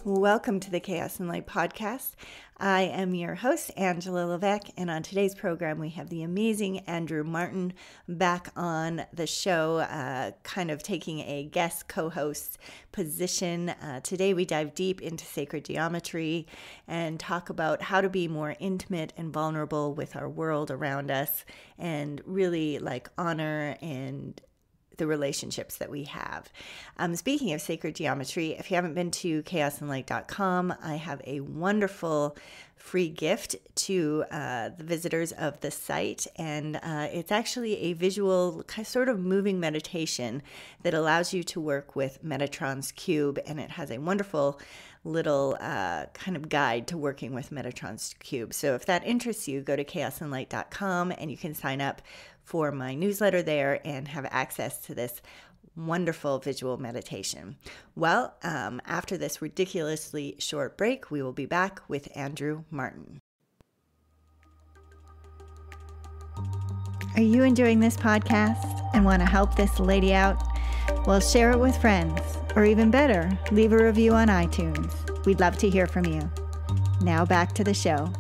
Welcome to the Chaos and Light podcast. I am your host, Angela Levesque, and on today's program, we have the amazing Andrew Martin back on the show, kind of taking a guest co-host position. Today, we dive deep into sacred geometry and talk about how to be more intimate and vulnerable with our world around us and really honor and the relationships that we have. Speaking of sacred geometry, if you haven't been to chaosandlight.com, I have a wonderful free gift to the visitors of the site. And it's actually a visual, sort of moving meditation that allows you to work with Metatron's cube. And it has a wonderful little kind of guide to working with Metatron's cube. So if that interests you, go to chaosandlight.com and you can sign up for my newsletter there and have access to this wonderful visual meditation. Well, after this ridiculously short break, we will be back with Andrew Martin. Are you enjoying this podcast and want to help this lady out? Well, share it with friends, or even better, leave a review on iTunes. We'd love to hear from you. Now back to the show.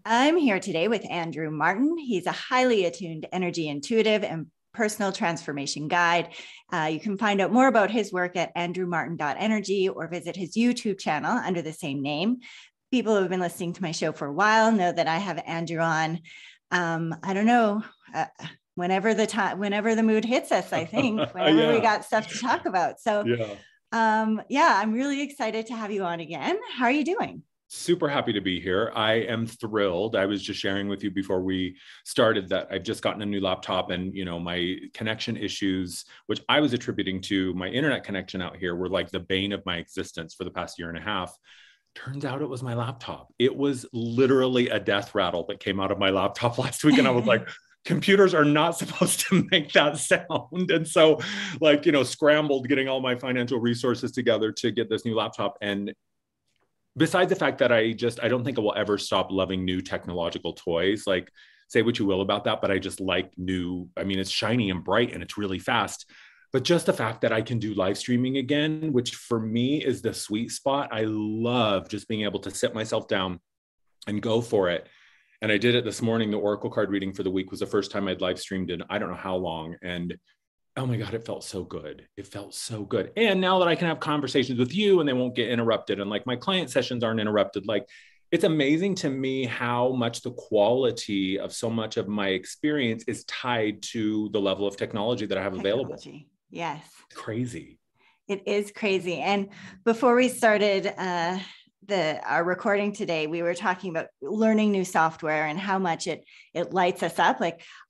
I'm here today with Andrew Martin. He's a highly attuned energy intuitive and personal transformation guide. You can find out more about his work at andrewmartin.energy or visit his YouTube channel under the same name. People who have been listening to my show for a while know that I have Andrew on, I don't know, whenever the mood hits us, I think, whenever we got stuff to talk about. So I'm really excited to have you on again. How are you doing? Super happy to be here. I am thrilled. I was just sharing with you before we started that I've just gotten a new laptop and, my connection issues, which I was attributing to my internet connection out here, were like the bane of my existence for the past year and a half. Turns out it was my laptop. It was literally a death rattle that came out of my laptop last week. And I was like, computers are not supposed to make that sound. And so scrambled getting all my financial resources together to get this new laptop. And besides the fact that I don't think I will ever stop loving new technological toys. Like, say what you will about that, but I just like new. I mean, it's shiny and bright and it's really fast. But just the fact that I can do live streaming again, which for me is the sweet spot. I love just being able to sit myself down and go for it. And I did it this morning. The Oracle card reading for the week was the first time I'd live streamed in I don't know how long. And oh my God, it felt so good. It felt so good. And now that I can have conversations with you and they won't get interrupted and my client sessions aren't interrupted, it's amazing to me how much the quality of so much of my experience is tied to the level of technology that I have available. Yes. Crazy. It is crazy. And before we started our recording today, we were talking about learning new software and how much it lights us up.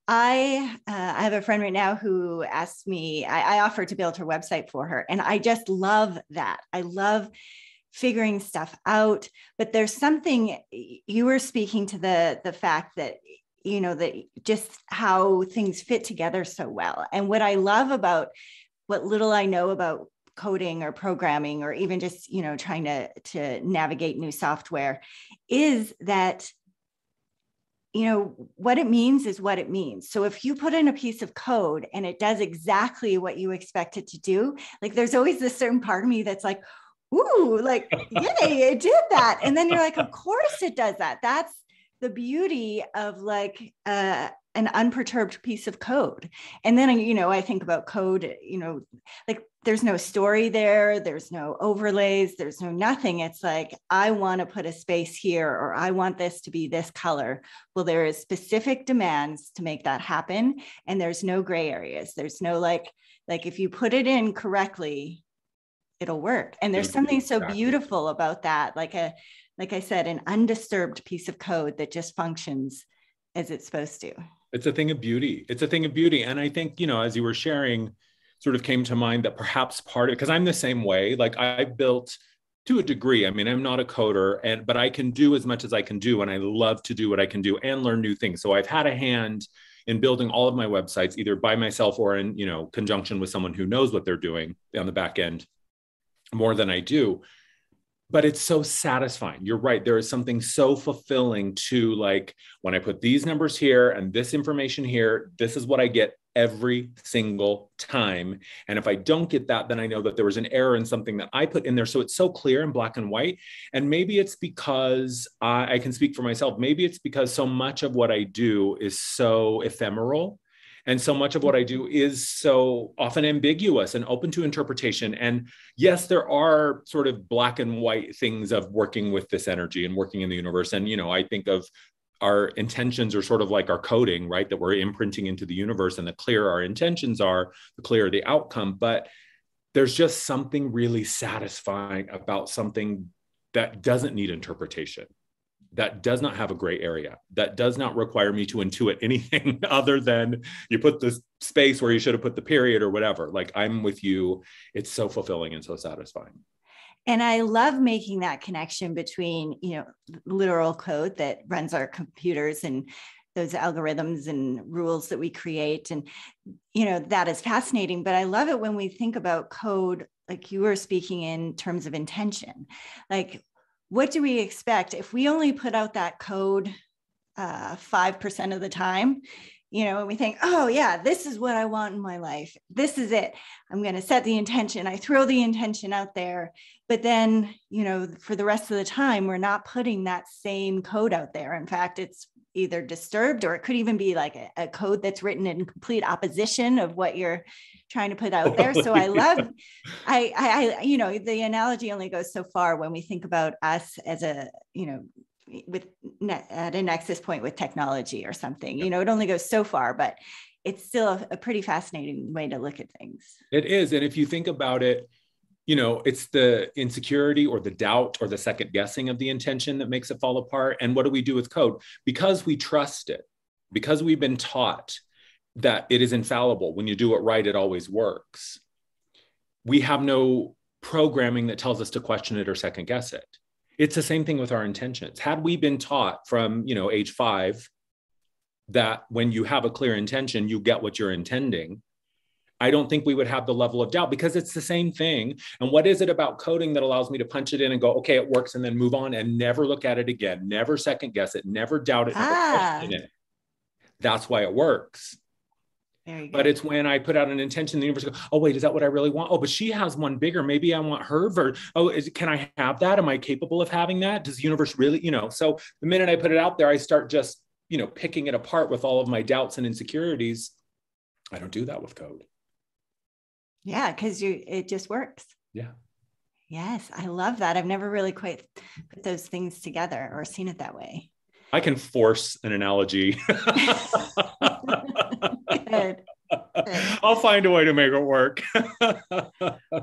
I have a friend right now who asked me, I offered to build her website for her. And I just love that. I love figuring stuff out. But there's something, you were speaking to the fact that, that just how things fit together so well. And what I love about what little I know about coding or programming, or even just, trying to navigate new software, is that what it means is what it means. So if you put in a piece of code and it does exactly what you expect it to do, there's always this certain part of me that's like, ooh, yay, it did that. And then you're like, of course it does that. That's the beauty of an unperturbed piece of code. And then, I think about code, there's no story there. There's no overlays. There's no nothing. It's I want to put a space here, or I want this to be this color. Well, there is specific demands to make that happen. And there's no gray areas. There's no if you put it in correctly, it'll work. And there's something so beautiful about that. Like I said, an undisturbed piece of code that just functions as it's supposed to. It's a thing of beauty. It's a thing of beauty. And I think, as you were sharing, sort of came to mind that perhaps part of it, because I'm the same way, I built to a degree. I mean, I'm not a coder, but I can do as much as I can do. And I love to do what I can do and learn new things. So I've had a hand in building all of my websites, either by myself or in, conjunction with someone who knows what they're doing on the back end more than I do. but it's so satisfying. You're right. There is something so fulfilling to like, when I put these numbers here and this information here, this is what I get every single time. And if I don't get that, then I know that there was an error in something that I put in there. So it's so clear in black and white. And maybe it's because I can speak for myself. Maybe it's because so much of what I do is so ephemeral. And so much of what I do is so often ambiguous and open to interpretation. And yes, there are sort of black and white things of working with this energy and working in the universe. And, you know, I think of our intentions are sort of like our coding, right? That we're imprinting into the universe, and the clearer our intentions are, the clearer the outcome. But there's just something really satisfying about something that doesn't need interpretation, that does not have a gray area, that does not require me to intuit anything other than you put the space where you should have put the period or whatever. Like, I'm with you. It's so fulfilling and so satisfying. And I love making that connection between, you know, literal code that runs our computers and those algorithms and rules that we create. And, you know, that is fascinating. But I love it when we think about code, like you were speaking in terms of intention. Like, what do we expect if we only put out that code 5% of the time? You know, and we think, oh yeah, this is what I want in my life. This is it. I'm going to set the intention. I throw the intention out there, but then, you know, for the rest of the time, we're not putting that same code out there. In fact, it's either disturbed, or it could even be like a code that's written in complete opposition of what you're trying to put out there. So I love, you know, the analogy only goes so far when we think about us as a, you know, at a nexus point with technology or something. You know, it only goes so far, but it's still a pretty fascinating way to look at things. It is. And if you think about it, you know, it's the insecurity or the doubt or the second guessing of the intention that makes it fall apart. And what do we do with code? Because we trust it, because we've been taught that it is infallible. When you do it right, it always works. We have no programming that tells us to question it or second guess it. It's the same thing with our intentions. Had we been taught from, you know, age 5 that when you have a clear intention, you get what you're intending, I don't think we would have the level of doubt, because it's the same thing. And what is it about coding that allows me to punch it in and go, okay, it works, and then move on and never look at it again, never second guess it, never doubt it, never question it? That's why it works. Very good. But it's when I put out an intention, the universe goes, oh, wait, is that what I really want? Oh, but she has one bigger. Maybe I want her version. Oh, can I have that? Am I capable of having that? Does the universe really, you know? So the minute I put it out there, I start just, you know, picking it apart with all of my doubts and insecurities. I don't do that with code. Yeah, because it just works. Yeah. Yes, I love that. I've never really quite put those things together or seen it that way. I can force an analogy. Good. I'll find a way to make it work.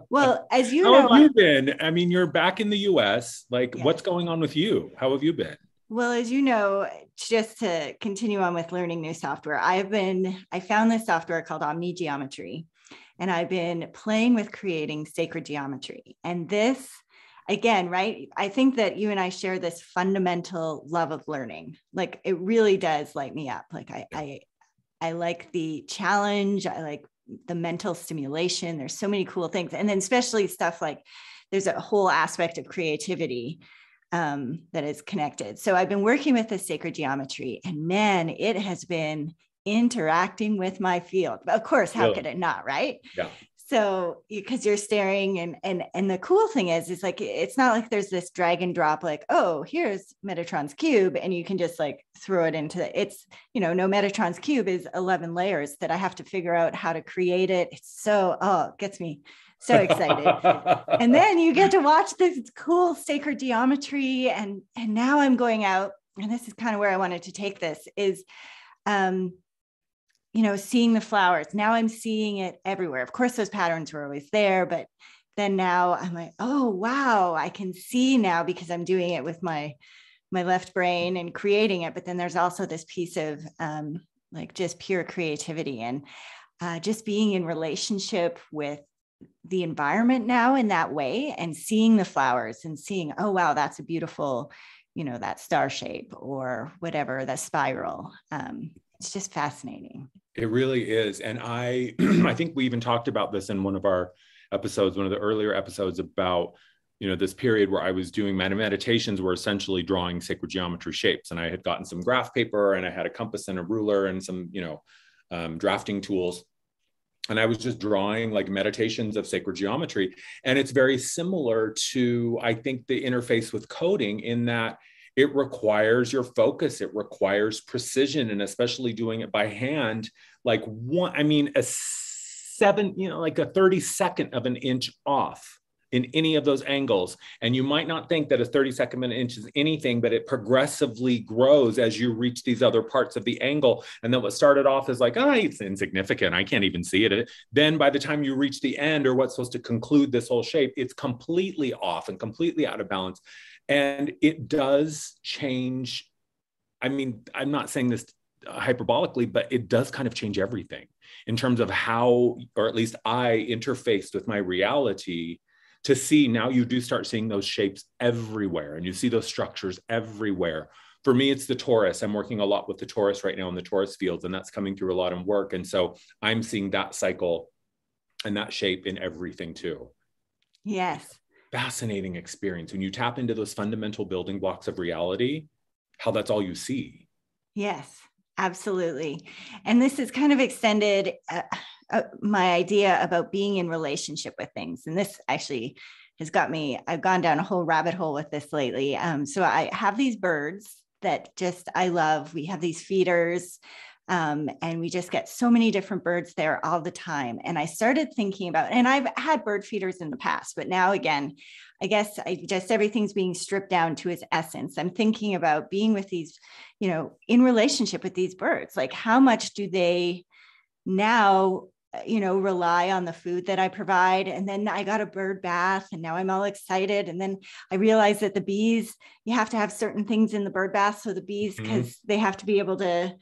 Well, as you How know, have you been? I mean, you're back in the US. Like, yeah. What's going on with you? How have you been? Well, as you know, just to continue on with learning new software, I found this software called Omni Geometry, and I've been playing with creating sacred geometry. And this, again, right? I think that you and I share this fundamental love of learning. Like, it really does light me up. Like, I like the challenge. I like the mental stimulation. There's so many cool things. And then especially stuff like there's a whole aspect of creativity that is connected. So I've been working with this sacred geometry, and man, it has been interacting with my field. Of course, how could it not, right? Yeah. So because you're staring, and the cool thing is like, it's not like there's this drag and drop, like, oh, here's Metatron's cube, and you can just like throw it into it's, you know, no, Metatron's cube is 11 layers that I have to figure out how to create it. It's so, it gets me so excited. And then you get to watch this cool sacred geometry. And now I'm going out, and this is kind of where I wanted to take this is, you know, seeing the flowers. Now I'm seeing it everywhere. Of course, those patterns were always there, but then now I'm like, oh, wow, I can see now because I'm doing it with my left brain and creating it. But then there's also this piece of like just pure creativity and just being in relationship with the environment now in that way, and seeing the flowers and seeing, oh, wow, that's a beautiful, you know, that star shape or whatever, that spiral. It's just fascinating. It really is. And I think we even talked about this in one of our episodes, one of the earlier episodes, about this period where I was doing my meditations were essentially drawing sacred geometry shapes. And I had gotten some graph paper and I had a compass and a ruler and some, drafting tools. And I was just drawing like meditations of sacred geometry. And it's very similar to, I think, the interface with coding in that it requires your focus, it requires precision, and especially doing it by hand, like a 32nd of an inch off in any of those angles. And you might not think that a 32nd of an inch is anything, but it progressively grows as you reach these other parts of the angle. And then what started off as like, it's insignificant, I can't even see it. Then by the time you reach the end, or what's supposed to conclude this whole shape, it's completely off and completely out of balance. And it does change. I mean, I'm not saying this hyperbolically, but it does kind of change everything in terms of how, or at least I interfaced with my reality to see. Now you do start seeing those shapes everywhere and you see those structures everywhere. For me, it's the torus. I'm working a lot with the torus right now in the torus fields, and that's coming through a lot of work. And so I'm seeing that cycle and that shape in everything too. Yes. Fascinating experience when you tap into those fundamental building blocks of reality, how that's all you see. Yes, absolutely. And this is kind of extended my idea about being in relationship with things. And this actually has got me, I've gone down a whole rabbit hole with this lately. So I have these birds that I love. We have these feeders, and we just get so many different birds there all the time. And I started thinking about, and I've had bird feeders in the past, but now again, I guess everything's being stripped down to its essence. I'm thinking about being with these, in relationship with these birds. Like, how much do they now, rely on the food that I provide? And then I got a bird bath and now I'm all excited. And then I realized that the bees, you have to have certain things in the bird bath. So the bees, because they have to be able to,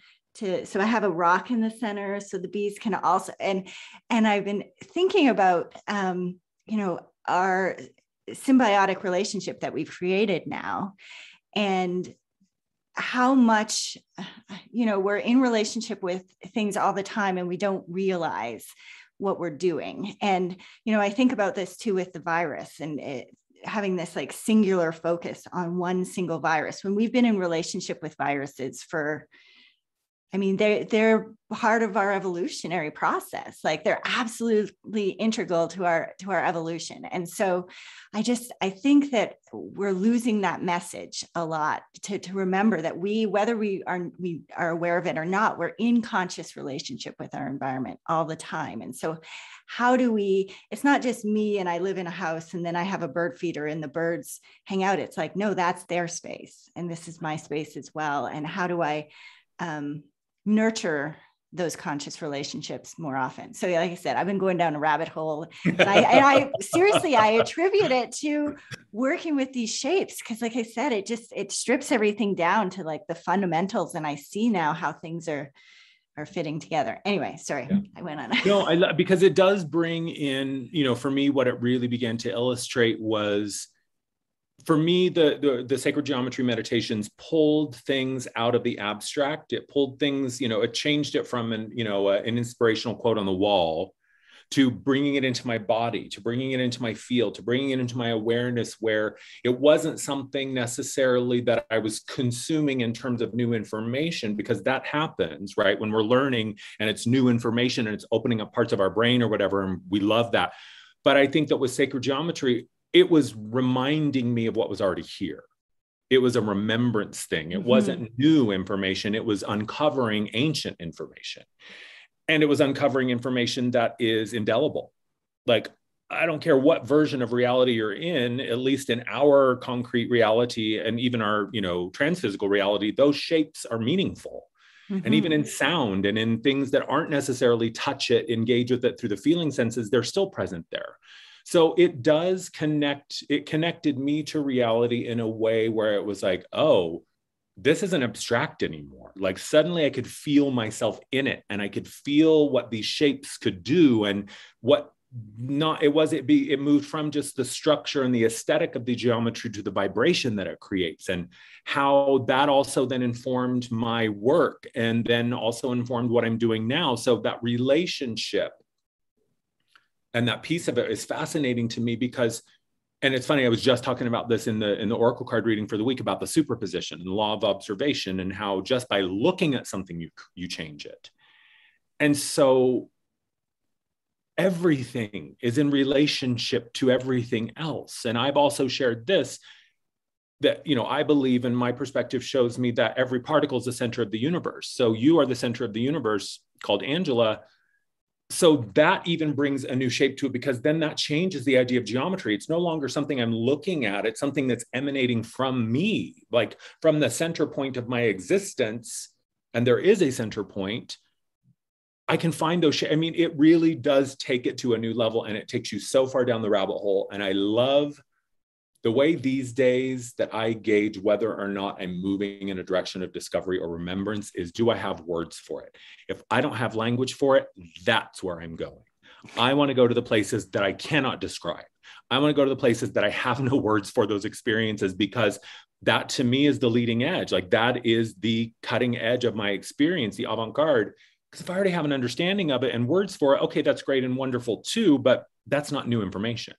so I have a rock in the center so the bees can also, and I've been thinking about, our symbiotic relationship that we've created now, and how much, we're in relationship with things all the time and we don't realize what we're doing. And, I think about this too with the virus and having this like singular focus on one single virus. When we've been in relationship with viruses they're part of our evolutionary process. Like, they're absolutely integral to our evolution. And so I think that we're losing that message a lot, to remember that whether we are aware of it or not, we're in conscious relationship with our environment all the time. And so it's not just me and I live in a house and then I have a bird feeder and the birds hang out. It's like, no, that's their space and this is my space as well. And how do I, nurture those conscious relationships more often? So like I said, I've been going down a rabbit hole, and I seriously, I attribute it to working with these shapes. Cause like I said, it strips everything down to like the fundamentals. And I see now how things are fitting together. Anyway, sorry, yeah. I went on. No, because it does bring in, for me, what it really began to illustrate was, for me, the sacred geometry meditations pulled things out of the abstract. It pulled things, it changed it from an inspirational quote on the wall to bringing it into my body, to bringing it into my field, to bringing it into my awareness, where it wasn't something necessarily that I was consuming in terms of new information, because that happens, right? When we're learning and it's new information and it's opening up parts of our brain or whatever, and we love that. But I think that with sacred geometry, it was reminding me of what was already here. It was a remembrance thing. It wasn't new information. It was uncovering ancient information. And it was uncovering information that is indelible. Like, I don't care what version of reality you're in, at least in our concrete reality and even our, transphysical reality, those shapes are meaningful. And even in sound and in things that aren't necessarily touch it, engage with it through the feeling senses, they're still present there. So it does connected me to reality in a way where it was like, oh, this isn't abstract anymore. Like, suddenly I could feel myself in it and I could feel what these shapes could do, and it moved from just the structure and the aesthetic of the geometry to the vibration that it creates, and how that also then informed my work and then also informed what I'm doing now. So that relationship and that piece of it is fascinating to me, because And it's funny, I was just talking about this in the oracle card reading for the week about the superposition and the law of observation, and how just by looking at something you change it. And so everything is in relationship to everything else. And I've also shared this, that, I believe, and my perspective shows me that every particle is the center of the universe. So you are the center of the universe, called Angela. So that even brings a new shape to it, because then that changes the idea of geometry. It's no longer something I'm looking at. It's something that's emanating from me, like from the center point of my existence. And there is a center point. I can find those. I mean, it really does take it to a new level, and it takes you so far down the rabbit hole. And I love the way these days that I gauge whether or not I'm moving in a direction of discovery or remembrance is, do I have words for it? If I don't have language for it, that's where I'm going. I want to go to the places that I cannot describe. I want to go to the places that I have no words for those experiences, because that to me is the leading edge. Like, that is the cutting edge of my experience, the avant-garde. Because if I already have an understanding of it and words for it, okay, that's great and wonderful too, but that's not new information.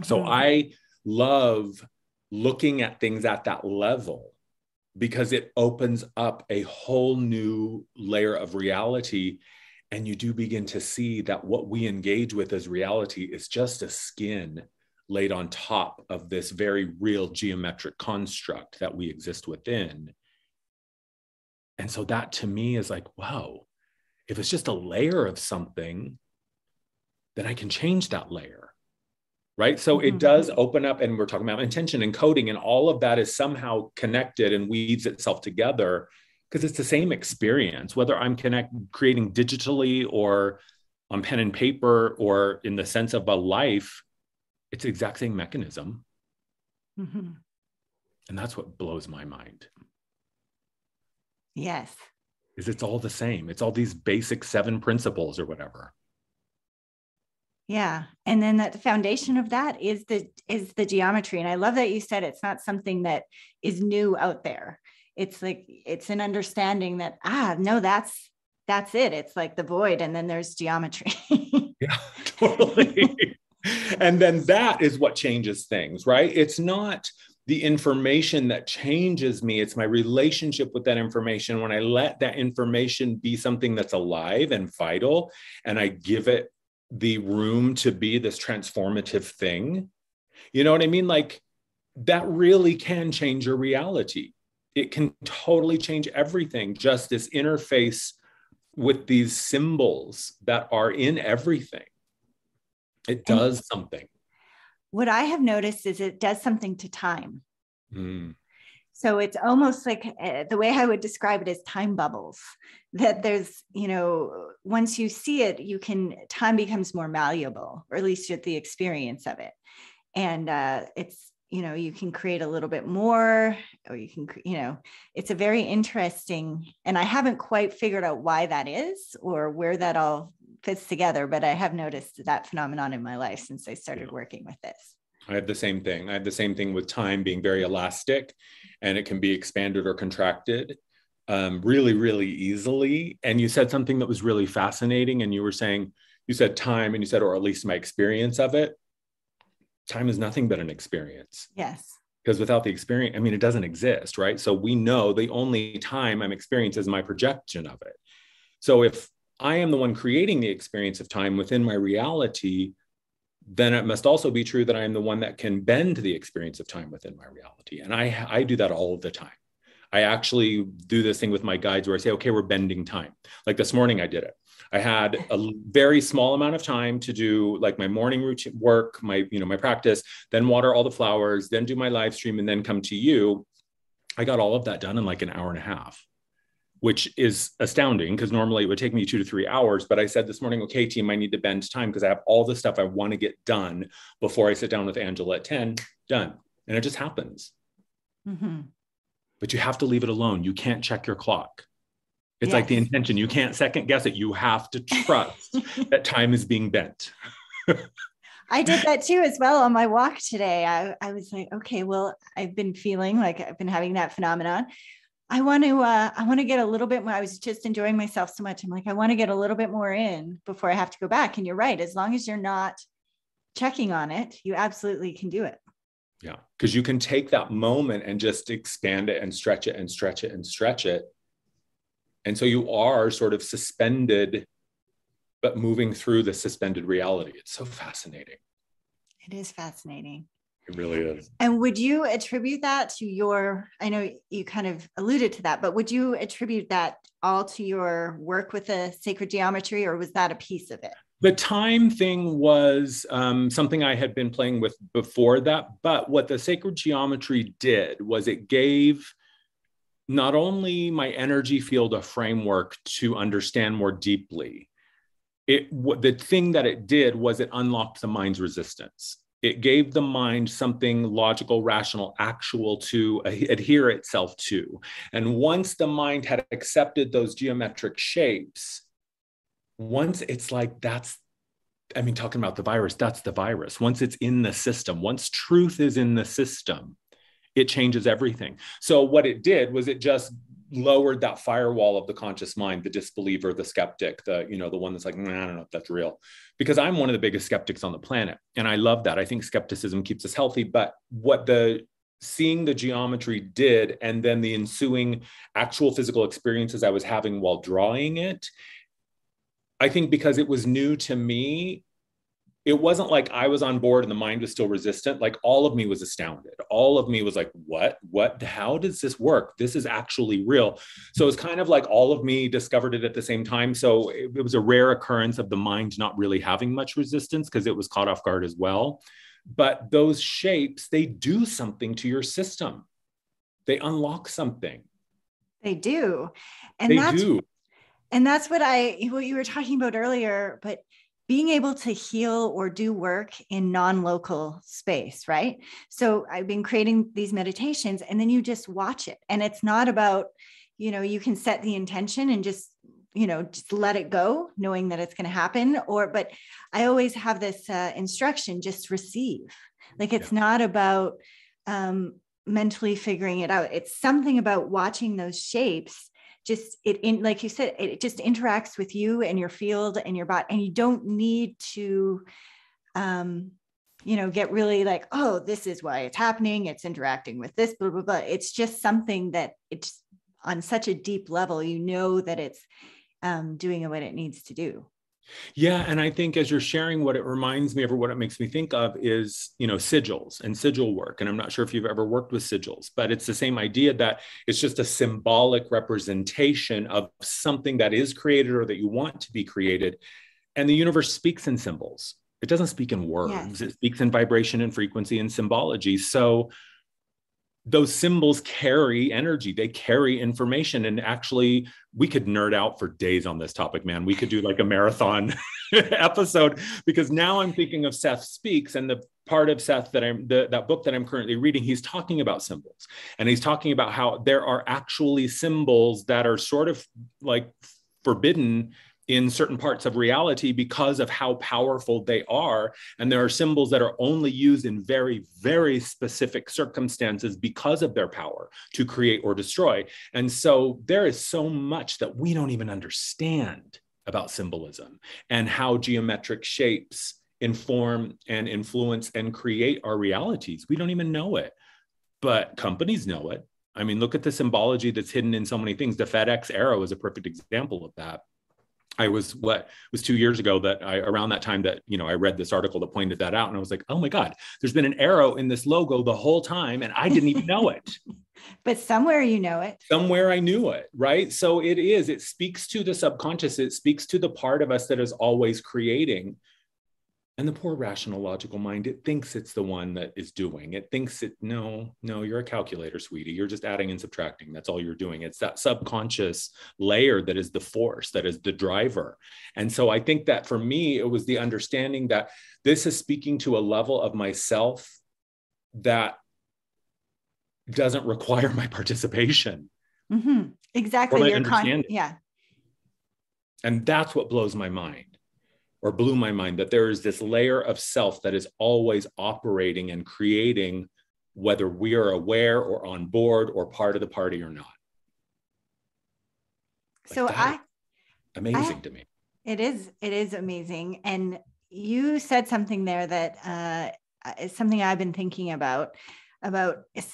So I love looking at things at that level, because it opens up a whole new layer of reality. And you do begin to see that what we engage with as reality is just a skin laid on top of this very real geometric construct that we exist within. And so that to me is like, wow, if it's just a layer of something, then I can change that layer. Right. So it does open up, and we're talking about intention and coding, and all of that is somehow connected and weaves itself together, because it's the same experience, whether I'm creating digitally or on pen and paper or in the sense of a life. It's the exact same mechanism. And that's what blows my mind. Yes. Is it's all the same. It's all these basic 7 principles or whatever. Yeah. And then that the foundation of that is the geometry. And I love that you said it's not something that is new out there. It's like, it's an understanding that, no, that's it. It's like the void. And then there's geometry. Yeah, totally. And then that is what changes things, right? It's not the information that changes me. It's my relationship with that information. When I let that information be something that's alive and vital, and I give it the room to be this transformative thing, you know what I mean? Like, that really can change your reality. It can totally change everything. Just this interface with these symbols that are in everything. It does something. What I have noticed is it does something to time. So it's almost like the way I would describe it is time bubbles, that there's, once you see it, time becomes more malleable, or at least at the experience of it. And it's, you can create a little bit more, or you can, it's a very interesting, and I haven't quite figured out why that is or where that all fits together, but I have noticed that phenomenon in my life since I started working with this. I have the same thing. I have the same thing with time being very elastic, and it can be expanded or contracted really, really easily. And you said something that was really fascinating. And you said time, and you said, or at least my experience of it. Time is nothing but an experience. Yes. Because without the experience, it doesn't exist, right? So we know the only time I'm experiencing is my projection of it. So if I am the one creating the experience of time within my reality, then it must also be true that I am the one that can bend the experience of time within my reality. And I do that all of the time. I actually do this thing with my guides where I say, okay, we're bending time. Like this morning I did it. I had a very small amount of time to do like my morning routine work, my practice, then water all the flowers, then do my live stream, and then come to you. I got all of that done in like an hour and a half, which is astounding, because normally it would take me 2 to 3 hours. But I said this morning, okay, team, I need to bend time, because I have all the stuff I want to get done before I sit down with Angela at 10, done. And it just happens. But you have to leave it alone. You can't check your clock. It's like the intention. You can't second guess it. You have to trust that time is being bent. I did that too as well on my walk today. I was like, okay, well, I've been feeling like I've been having that phenomenon. I want to get a little bit more. I was just enjoying myself so much. I'm like, I want to get a little bit more in before I have to go back. And you're right. As long as you're not checking on it, you absolutely can do it. Yeah. Because you can take that moment and just expand it and stretch it and stretch it and stretch it. And so you are sort of suspended, but moving through the suspended reality. It's so fascinating. It is fascinating. It really is. And would you attribute that to your, I know you kind of alluded to that, but would you attribute that all to your work with the sacred geometry, or was that a piece of it? The time thing was something I had been playing with before that, but what the sacred geometry did was it gave not only my energy field a framework to understand more deeply, the thing that it did was it unlocked the mind's resistance. It gave the mind something logical, rational, actual to adhere itself to. And once the mind had accepted those geometric shapes, once it's like, talking about the virus, that's the virus. Once it's in the system, once truth is in the system, it changes everything. So what it did was it just lowered that firewall of the conscious mind, the disbeliever, the skeptic, the one that's like, I don't know if that's real. Because I'm one of the biggest skeptics on the planet. And I love that. I think skepticism keeps us healthy. But what seeing the geometry did, and then the ensuing actual physical experiences I was having while drawing it, I think because it was new to me, it wasn't like I was on board and the mind was still resistant. Like all of me was astounded. All of me was like, what, how does this work? This is actually real. So it's kind of like all of me discovered it at the same time. So it was a rare occurrence of the mind not really having much resistance because it was caught off guard as well. But those shapes, they do something to your system. They unlock something. They do. And they do. And that's what you were talking about earlier, but being able to heal or do work in non-local space, right? So I've been creating these meditations, and then you just watch it. And it's not about, you can set the intention and just let it go, knowing that it's going to happen. But I always have this instruction, just receive. Like it's not about mentally figuring it out. It's something about watching those shapes. Like you said, it just interacts with you and your field and your body, and you don't need to, get really like, oh, this is why it's happening. It's interacting with this, blah, blah, blah. It's just something that it's on such a deep level, that it's doing what it needs to do. Yeah. And I think as you're sharing, what it reminds me of, or what it makes me think of is, sigils and sigil work. And I'm not sure if you've ever worked with sigils, but it's the same idea that it's just a symbolic representation of something that is created or that you want to be created. And the universe speaks in symbols. It doesn't speak in words. Yes. It speaks in vibration and frequency and symbology. So those symbols carry energy, they carry information. And actually, we could nerd out for days on this topic, man. We could do like a marathon episode, because now I'm thinking of Seth Speaks, and the part of Seth that book that I'm currently reading, he's talking about symbols. And he's talking about how there are actually symbols that are sort of like forbidden in certain parts of reality because of how powerful they are. And there are symbols that are only used in very, very specific circumstances because of their power to create or destroy. And so there is so much that we don't even understand about symbolism and how geometric shapes inform and influence and create our realities. We don't even know it, but companies know it. I mean, look at the symbology that's hidden in so many things. The FedEx arrow is a perfect example of that. It was 2 years ago that around that time that, I read this article that pointed that out. And I was like, oh my God, there's been an arrow in this logo the whole time. And I didn't even know it. But somewhere you know it. Somewhere I knew it, right? So it speaks to the subconscious. It speaks to the part of us that is always creating. And the poor rational logical mind, it thinks it's the one that is doing. It thinks no, you're a calculator, sweetie. You're just adding and subtracting. That's all you're doing. It's that subconscious layer that is the force, that is the driver. And so I think that for me, it was the understanding that this is speaking to a level of myself that doesn't require my participation. Mm-hmm. Exactly. Yeah. And that's what blows my mind. Or blew my mind, that there is this layer of self that is always operating and creating, whether we are aware or on board or part of the party or not. So amazing to me. It is amazing. And, you said something there that is something I've been thinking about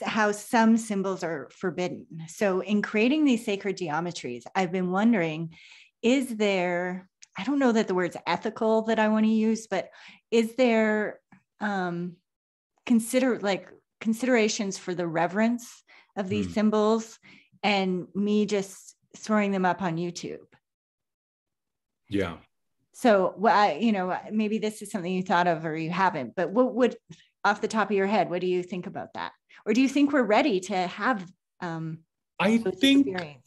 how some symbols are forbidden. So in creating these sacred geometries, I've been wondering, is there, I don't know that the word's ethical that I want to use, but is there considerations for the reverence of these symbols and me just throwing them up on YouTube? Yeah. So, maybe this is something you thought of or you haven't, but what would, off the top of your head, what do you think about that? Or do you think we're ready to have those experiences?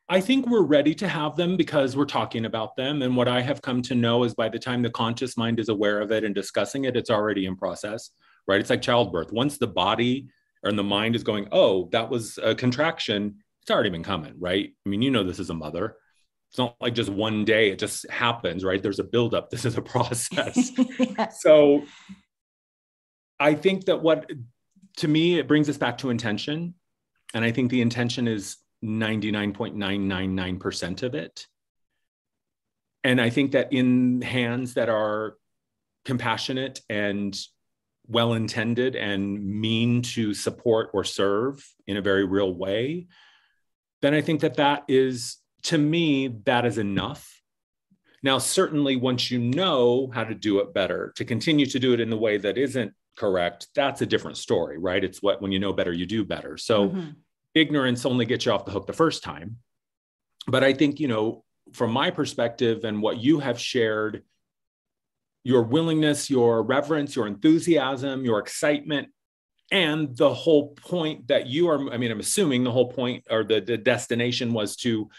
I think we're ready to have them because we're talking about them. And what I have come to know is by the time the conscious mind is aware of it and discussing it, it's already in process, right? It's like childbirth. Once the body or the mind is going, oh, that was a contraction, it's already been coming, right? I mean, this is a mother. It's not like just one day, it just happens, right? There's a buildup. This is a process. Yeah. So I think that to me, it brings us back to intention. And I think the intention is 99.999% of it. And I think that in hands that are compassionate and well-intended and mean to support or serve in a very real way, then I think that is, to me, that is enough. Now, certainly once you know how to do it better, to continue to do it in the way that isn't correct, that's a different story, right? It's when you know better, you do better. So ignorance only gets you off the hook the first time. But I think, from my perspective and what you have shared, your willingness, your reverence, your enthusiasm, your excitement, and the whole point that I'm assuming the whole point or the destination was to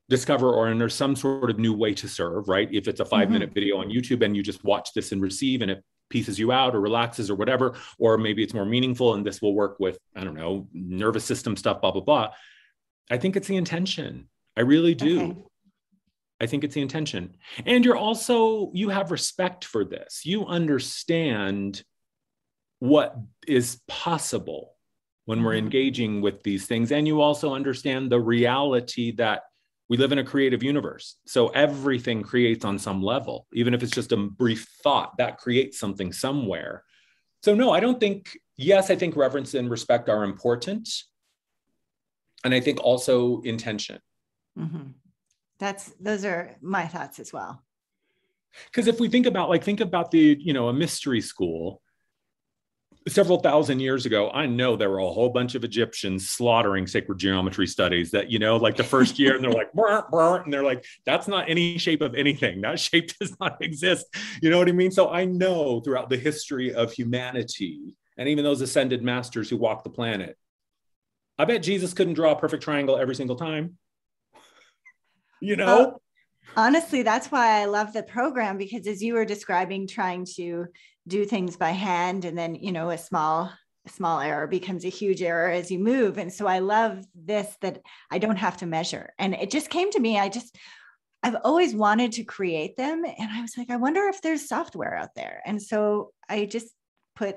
discover or enter some sort of new way to serve, right? If it's a 5-minute video on YouTube and you just watch this and receive and it pieces you out or relaxes or whatever, or maybe it's more meaningful and this will work with, I don't know, nervous system stuff, blah, blah, blah. I think it's the intention. I really do. Okay. I think it's the intention. And you have respect for this. You understand what is possible when we're engaging with these things. And you also understand the reality that we live in a creative universe. So everything creates on some level, even if it's just a brief thought that creates something somewhere. So no, I think reverence and respect are important. And I think also intention. Mm-hmm. Those are my thoughts as well. Because if we think about the, a mystery school, several thousand years ago, I know there were a whole bunch of Egyptians slaughtering sacred geometry studies that, like the first year, and they're like, burr, burr, and they're like, that's not any shape of anything. That shape does not exist. You know what I mean? So I know throughout the history of humanity, and even those ascended masters who walk the planet, I bet Jesus couldn't draw a perfect triangle every single time. Well, honestly, that's why I love the program, because as you were describing, trying to do things by hand, and then, a small error becomes a huge error as you move. And so I love this, that I don't have to measure. And it just came to me. I've always wanted to create them. And I was like, I wonder if there's software out there. And so I just put,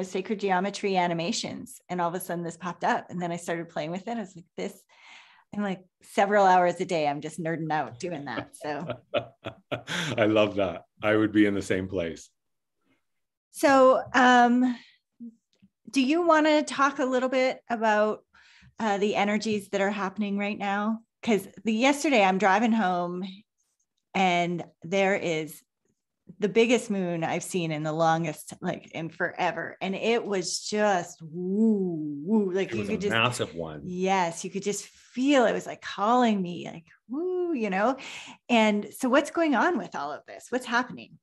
sacred geometry animations, and all of a sudden this popped up. And then I started playing with it. I was like, I'm like several hours a day, I'm just nerding out doing that. So I love that. I would be in the same place. So do you want to talk a little bit about the energies that are happening right now? Because yesterday I'm driving home and there is the biggest moon I've seen in the longest, in forever. And it was just woo. Like it was a massive one. Yes. You could just feel it was like calling me, like, woo, And so what's going on with all of this? What's happening?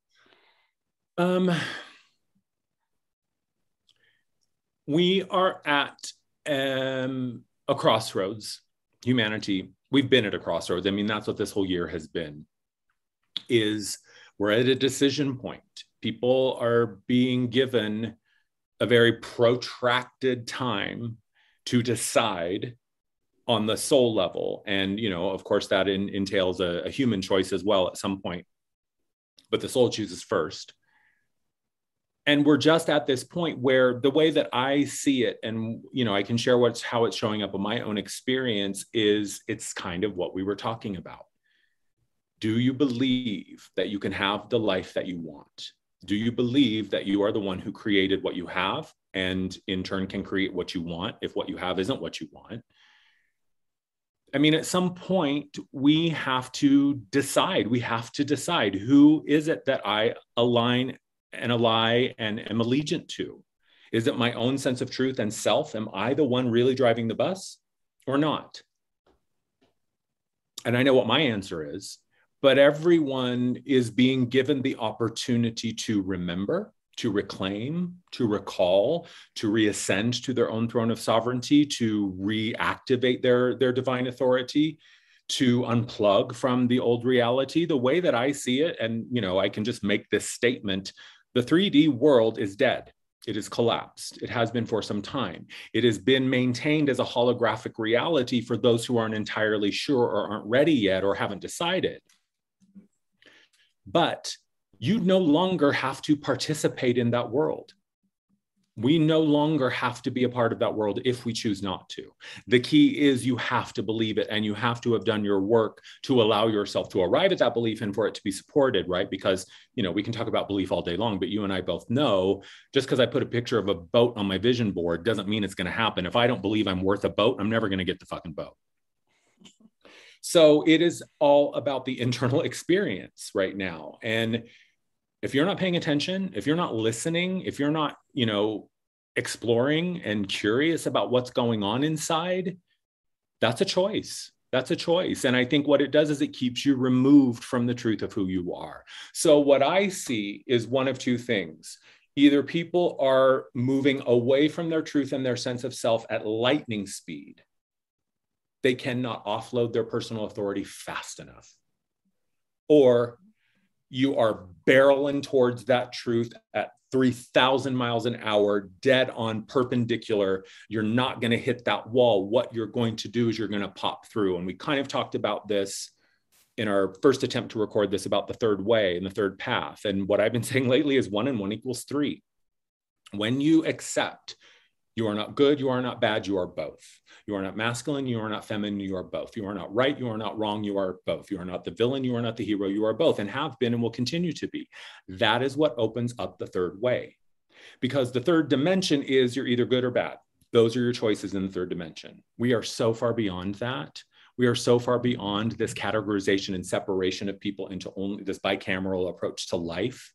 We are at a crossroads, humanity. We've been at a crossroads. I mean, that's what this whole year has been, we're at a decision point. People are being given a very protracted time to decide on the soul level. And, of course, that entails a human choice as well at some point. But the soul chooses first. And we're just at this point where the way that I see it, and, I can share how it's showing up in my own experience, is it's kind of what we were talking about. Do you believe that you can have the life that you want? Do you believe that you are the one who created what you have and in turn can create what you want if what you have isn't what you want? I mean, at some point, we have to decide. We have to decide, who is it that I align and ally and am allegiant to? Is it my own sense of truth and self? Am I the one really driving the bus or not? And I know what my answer is, but everyone is being given the opportunity to remember, to reclaim, to recall, to reascend to their own throne of sovereignty, to reactivate their divine authority, to unplug from the old reality. The way that I see it, and I can just make this statement: the 3D world is dead. It has collapsed. It has been for some time. It has been maintained as a holographic reality for those who aren't entirely sure or aren't ready yet or haven't decided. But you no longer have to participate in that world. We no longer have to be a part of that world if we choose not to. The key is you have to believe it, and you have to have done your work to allow yourself to arrive at that belief and for it to be supported, right? Because, we can talk about belief all day long, but you and I both know just because I put a picture of a boat on my vision board doesn't mean it's going to happen. If I don't believe I'm worth a boat, I'm never going to get the fucking boat. So it is all about the internal experience right now. And if you're not paying attention, if you're not listening, if you're not, exploring and curious about what's going on inside, that's a choice. That's a choice. And I think what it does is it keeps you removed from the truth of who you are. So what I see is one of two things. Either people are moving away from their truth and their sense of self at lightning speed. They cannot offload their personal authority fast enough. Or you are barreling towards that truth at 3,000 miles an hour, dead on perpendicular. You're not going to hit that wall. What you're going to do is you're going to pop through. And we kind of talked about this in our first attempt to record this about the third way and the third path. And what I've been saying lately is 1 and 1 equals 3. When you accept you are not good, you are not bad, you are both. You are not masculine, you are not feminine, you are both. You are not right, you are not wrong, you are both. You are not the villain, you are not the hero, you are both, and have been and will continue to be. That is what opens up the third way. Because the third dimension is you're either good or bad. Those are your choices in the third dimension. We are so far beyond that. We are so far beyond this categorization and separation of people into only this bicameral approach to life.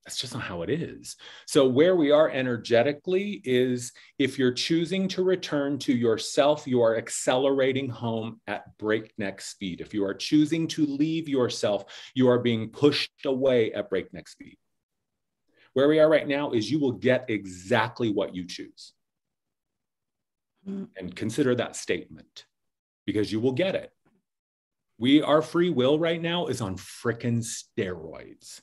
That's just not how it is. So where we are energetically is if you're choosing to return to yourself, you are accelerating home at breakneck speed. If you are choosing to leave yourself, you are being pushed away at breakneck speed. Where we are right now is you will get exactly what you choose. And consider that statement, because you will get it. Our free will right now is on frickin' steroids.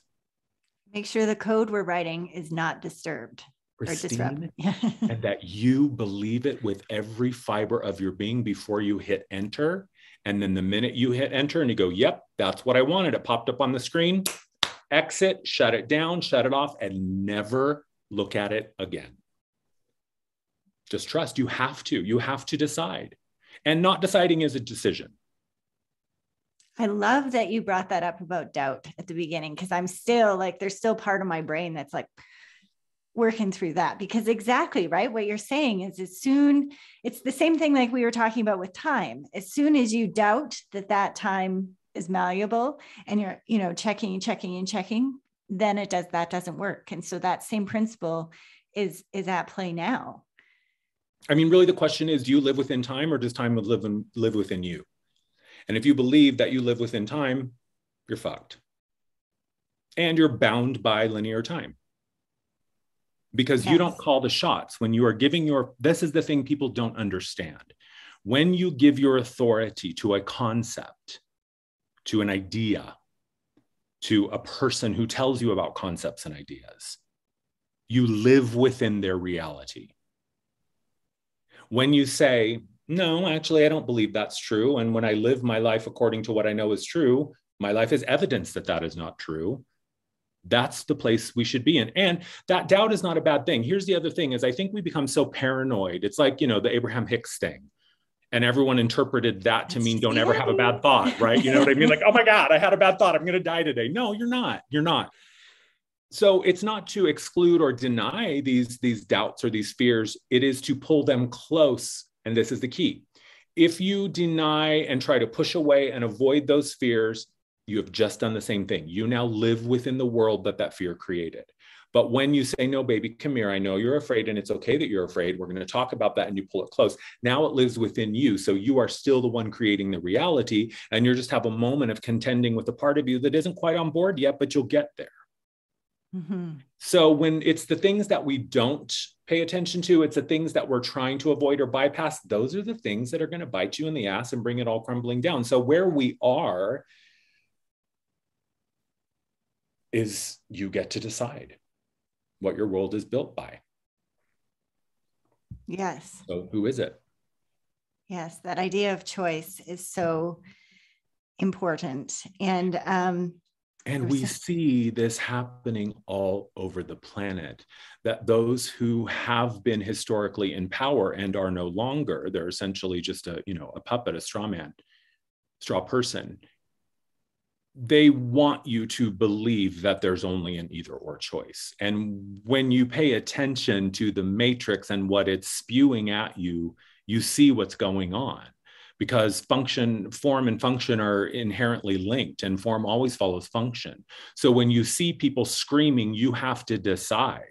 Make sure the code we're writing is not disturbed or disrupted. And that you believe it with every fiber of your being before you hit enter. And then the minute you hit enter and you go, yep, that's what I wanted. It popped up on the screen. Exit, shut it down, shut it off, and never look at it again. Just trust. You have to decide. And not deciding is a decision. I love that you brought that up about doubt at the beginning, because I'm still there's still part of my brain that's working through that, because exactly right. What you're saying is it's the same thing like we were talking about with time. As soon as you doubt that time is malleable and you're, checking, then that doesn't work. And so that same principle is at play now. I mean, really the question is, do you live within time, or does time live within you? And if you believe that you live within time, you're fucked. And you're bound by linear time. Because you don't call the shots. When you are giving this is the thing people don't understand. When you give your authority to a concept, to an idea, to a person who tells you about concepts and ideas, you live within their reality. When you say, no, actually, I don't believe that's true. And when I live my life according to what I know is true, my life is evidence that is not true. That's the place we should be in. And that doubt is not a bad thing. Here's the other thing is I think we become so paranoid. It's like, the Abraham Hicks thing. And everyone interpreted that to That's mean don't ever have a bad thought, right? You know what I mean? Like, oh my God, I had a bad thought. I'm going to die today. No, you're not. You're not. So it's not to exclude or deny these doubts or these fears. It is to pull them close. And this is the key. If you deny and try to push away and avoid those fears, you have just done the same thing. You now live within the world that fear created. But when you say, no, baby, come here, I know you're afraid and it's okay that you're afraid. We're going to talk about that, and you pull it close. Now it lives within you. So you are still the one creating the reality. And you just have a moment of contending with a part of you that isn't quite on board yet, but you'll get there. Mm-hmm. So when it's the things that we don't pay attention to, it's the things that we're trying to avoid or bypass, those are the things that are going to bite you in the ass and bring it all crumbling down. So where we are is you get to decide what your world is built by. Yes. So who is it? Yes, that idea of choice is so important. And we see this happening all over the planet, that those who have been historically in power and are no longer, they're essentially just a puppet, a straw man, straw person. They want you to believe that there's only an either or choice. And when you pay attention to the matrix and what it's spewing at you, you see what's going on. Because form and function are inherently linked, and form always follows function. So when you see people screaming, you have to decide.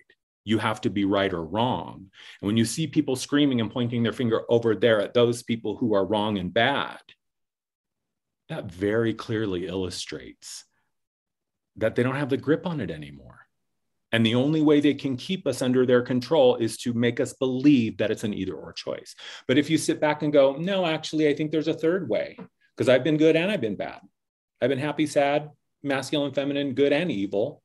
You have to be right or wrong. And when you see people screaming and pointing their finger over there at those people who are wrong and bad, that very clearly illustrates that they don't have the grip on it anymore. And the only way they can keep us under their control is to make us believe that it's an either or choice. But if you sit back and go, no, actually, I think there's a third way, because I've been good and I've been bad. I've been happy, sad, masculine, feminine, good and evil.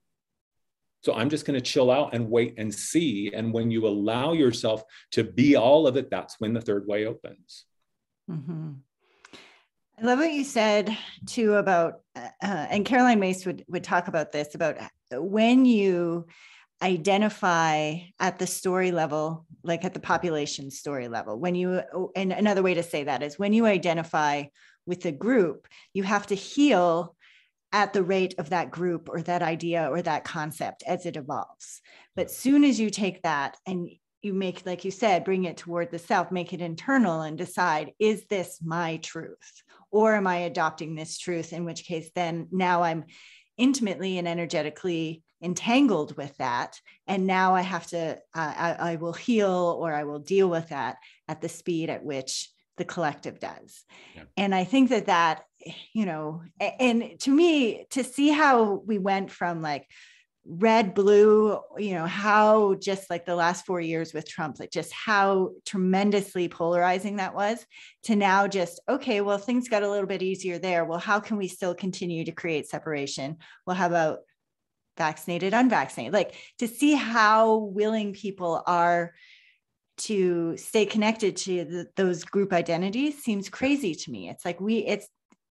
So I'm just going to chill out and wait and see. And when you allow yourself to be all of it, that's when the third way opens. Mm-hmm. I love what you said too about, and Caroline Myss would talk about this, about when you identify at the story level, like at the population story level, and another way to say that is when you identify with a group, you have to heal at the rate of that group or that idea or that concept as it evolves. But soon as you take that and you make, like you said, bring it toward the self, make it internal and decide, is this my truth? Or am I adopting this truth? In which case, then now I'm intimately and energetically entangled with that. And now I have to, I will heal, or I will deal with that at the speed at which the collective does. Yeah. And I think that, and to me, to see how we went from like red, blue, how just like the last 4 years with Trump, like just how tremendously polarizing that was, to now just, okay, well, things got a little bit easier there. Well, how can we still continue to create separation? Well, how about vaccinated, unvaccinated? Like to see how willing people are to stay connected to those group identities seems crazy to me. It's like it's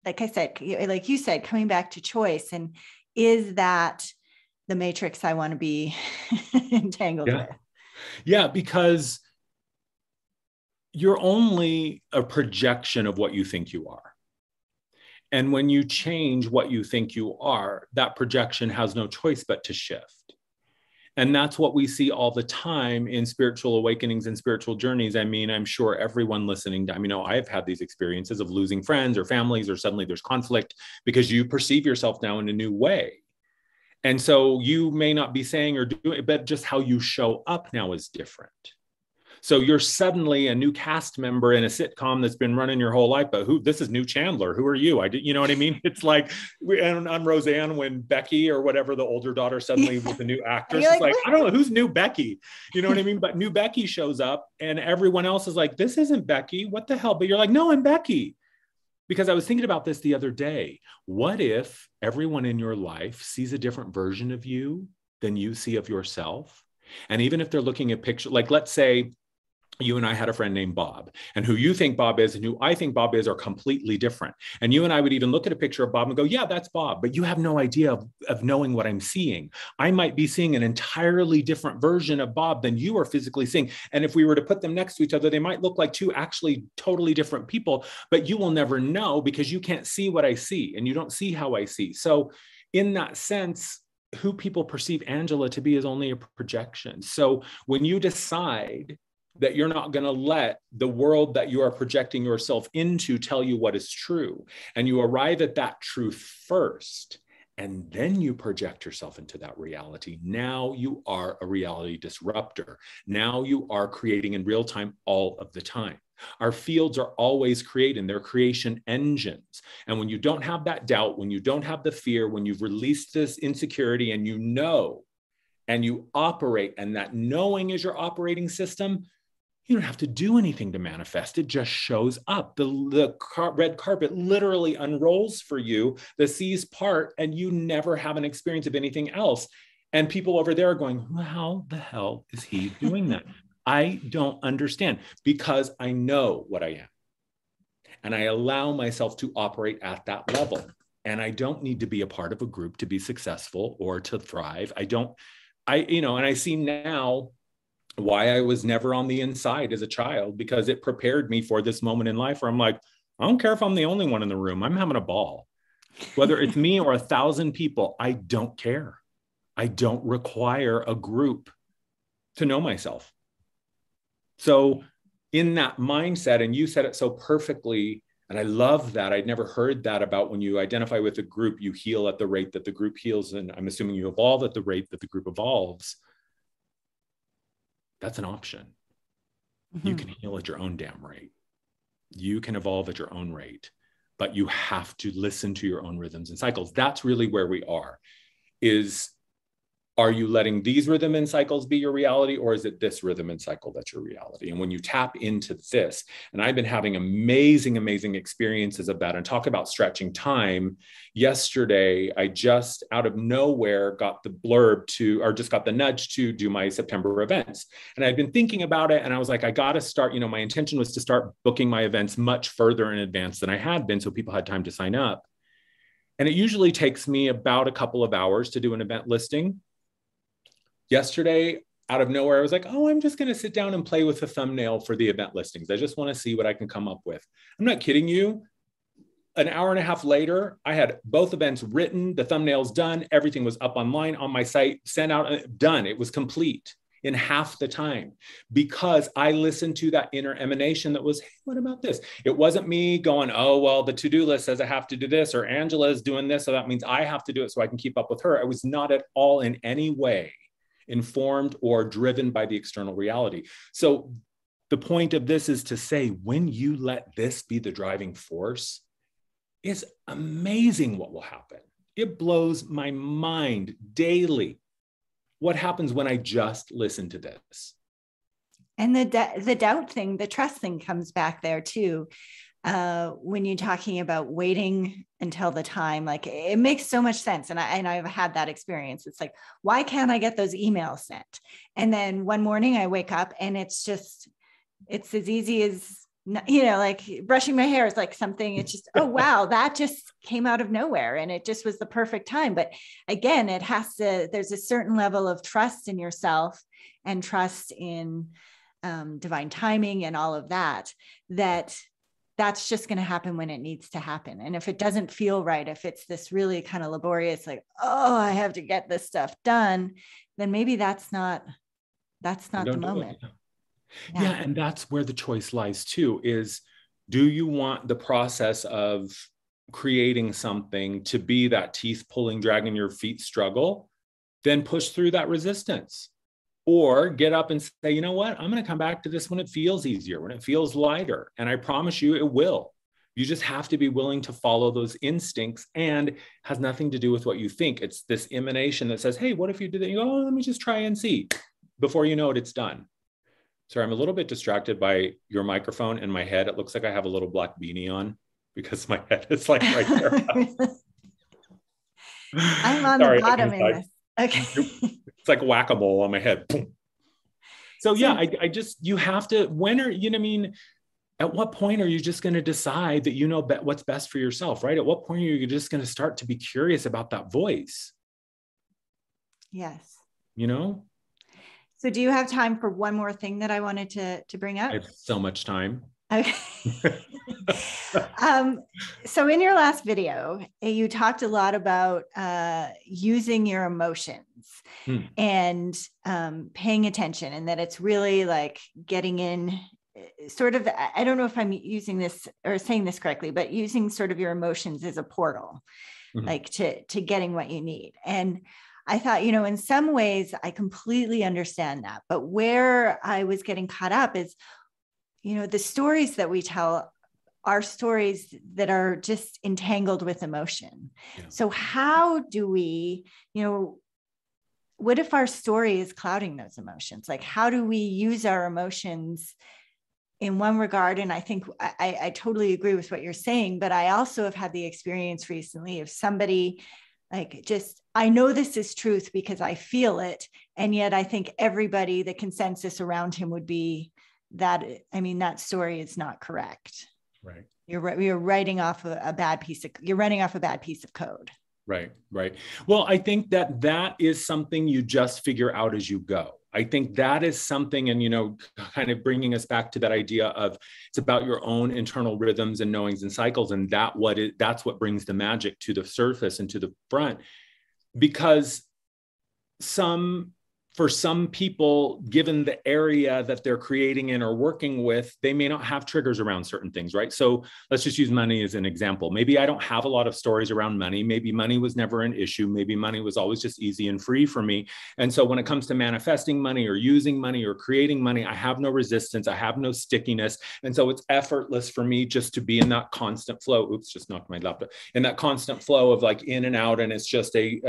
like I said, like you said, coming back to choice. And is that the matrix I want to be entangled with? Yeah, because you're only a projection of what you think you are. And when you change what you think you are, that projection has no choice but to shift. And that's what we see all the time in spiritual awakenings and spiritual journeys. I mean, I'm sure everyone listening, I've had these experiences of losing friends or families, or suddenly there's conflict because you perceive yourself now in a new way. And so you may not be saying or doing, but just how you show up now is different. So you're suddenly a new cast member in a sitcom that's been running your whole life, but this is new Chandler. Who are you? You know what I mean? It's like on Roseanne, when Becky or whatever, the older daughter, suddenly with the new actress, it's like, I don't know, who's new Becky? You know what I mean? But new Becky shows up and everyone else is like, this isn't Becky. What the hell? But you're like, no, I'm Becky. Because I was thinking about this the other day. What if everyone in your life sees a different version of you than you see of yourself? And even if they're looking at pictures, like let's say you and I had a friend named Bob, and who you think Bob is and who I think Bob is are completely different. And you and I would even look at a picture of Bob and go, yeah, that's Bob, but you have no idea of knowing what I'm seeing. I might be seeing an entirely different version of Bob than you are physically seeing. And if we were to put them next to each other, they might look like two actually totally different people, but you will never know because you can't see what I see and you don't see how I see. So in that sense, who people perceive Angela to be is only a projection. So when you decide that you're not going to let the world that you are projecting yourself into tell you what is true, and you arrive at that truth first, and then you project yourself into that reality, now you are a reality disruptor. Now you are creating in real time all of the time. Our fields are always creating, they're creation engines. And when you don't have that doubt, when you don't have the fear, when you've released this insecurity and you know, and you operate, and that knowing is your operating system, you don't have to do anything to manifest. It just shows up. The red carpet literally unrolls for you, the seas part, and you never have an experience of anything else. And people over there are going, well, how the hell is he doing that? I don't understand, because I know what I am. And I allow myself to operate at that level. And I don't need to be a part of a group to be successful or to thrive. And I see now why I was never on the inside as a child, because it prepared me for this moment in life where I'm like, I don't care if I'm the only one in the room. I'm having a ball. Whether it's me or 1,000 people, I don't care. I don't require a group to know myself. So in that mindset, and you said it so perfectly, and I love that. I'd never heard that about when you identify with a group, you heal at the rate that the group heals. And I'm assuming you evolve at the rate that the group evolves. That's an option. Mm-hmm. You can heal at your own damn rate. You can evolve at your own rate, but you have to listen to your own rhythms and cycles. That's really where we are. Are you letting these rhythm and cycles be your reality, or is it this rhythm and cycle that's your reality? And when you tap into this, and I've been having amazing, amazing experiences of that, and talk about stretching time. Yesterday, I just out of nowhere got the got the nudge to do my September events. And I'd been thinking about it, and I was like, I got to start, my intention was to start booking my events much further in advance than I had been, so people had time to sign up. And it usually takes me about a couple of hours to do an event listing. Yesterday, out of nowhere, I was like, I'm just going to sit down and play with the thumbnail for the event listings. I just want to see what I can come up with. I'm not kidding you. An hour and a half later, I had both events written, the thumbnails done, everything was up online on my site, sent out, done. It was complete in half the time, because I listened to that inner emanation that was, hey, what about this? It wasn't me going, the to-do list says I have to do this, or Angela is doing this, so that means I have to do it so I can keep up with her. I was not at all in any way informed or driven by the external reality. So the point of this is to say, when you let this be the driving force, it's amazing what will happen. It blows my mind daily. What happens when I just listen to this? And the doubt thing, the trust thing comes back there too. When you're talking about waiting until the time, like it makes so much sense. And I've had that experience. It's like, why can't I get those emails sent? And then one morning I wake up and it's as easy as, like brushing my hair is like something, it's just, oh, wow, that just came out of nowhere. And it just was the perfect time. But again, there's a certain level of trust in yourself and trust in divine timing and all of that, that's just going to happen when it needs to happen. And if it doesn't feel right, if it's this really kind of laborious, like, I have to get this stuff done, then maybe that's not the moment. Yeah. And that's where the choice lies too, is do you want the process of creating something to be that teeth pulling, dragging your feet struggle? Then push through that resistance. Or get up and say, you know what, I'm going to come back to this when it feels easier, when it feels lighter. And I promise you it will. You just have to be willing to follow those instincts, and has nothing to do with what you think. It's this emanation that says, hey, what if you did that? You go, let me just try and see. Before you know it, it's done. Sorry, I'm a little bit distracted by your microphone and my head. It looks like I have a little black beanie on because my head is like right there. I'm on the bottom in this. Okay. It's like whack-a-mole on my head. Boom. So yeah, So I just, you have to, when are, you know what I mean? At what point are you just going to decide that you know what's best for yourself, right? At what point are you just going to start to be curious about that voice? yes. You know? So do you have time for one more thing that I wanted to bring I up? have so much time. Okay. um, so in your last video, you talked a lot about using your emotions and paying attention, and that it's really like getting in sort of, I don't know if I'm using this or saying this correctly, but using sort of your emotions as a portal, like to getting what you need. And I thought, you know, in some ways I completely understand that, but where I was getting caught up is, you know, the stories that we tell are stories that are just entangled with emotion. Yeah. So how do we, you know, what if our story is clouding those emotions? Like, how do we use our emotions in one regard? And I think I totally agree with what you're saying, but I also have had the experience recently of somebody like, just, I know this is truth because I feel it. And yet I think everybody, the consensus around him would be that, I mean, that story is not correct. Right. You're writing off a bad piece of, you're running off a bad piece of code. Right, right. Well, I think that that is something you just figure out as you go. I think that is something, and, you know, kind of bringing us back to that idea of it's about your own internal rhythms and knowings and cycles. And that's what brings the magic to the surface and to the front, because for some people, given the area that they're creating in or working with, they may not have triggers around certain things, right? So let's just use money as an example. Maybe I don't have a lot of stories around money. Maybe money was never an issue. Maybe money was always just easy and free for me. And so when it comes to manifesting money or using money or creating money, I have no resistance. I have no stickiness. And so it's effortless for me just to be in that constant flow. Oops, just knocked my laptop. In that constant flow of like in and out. And it's just a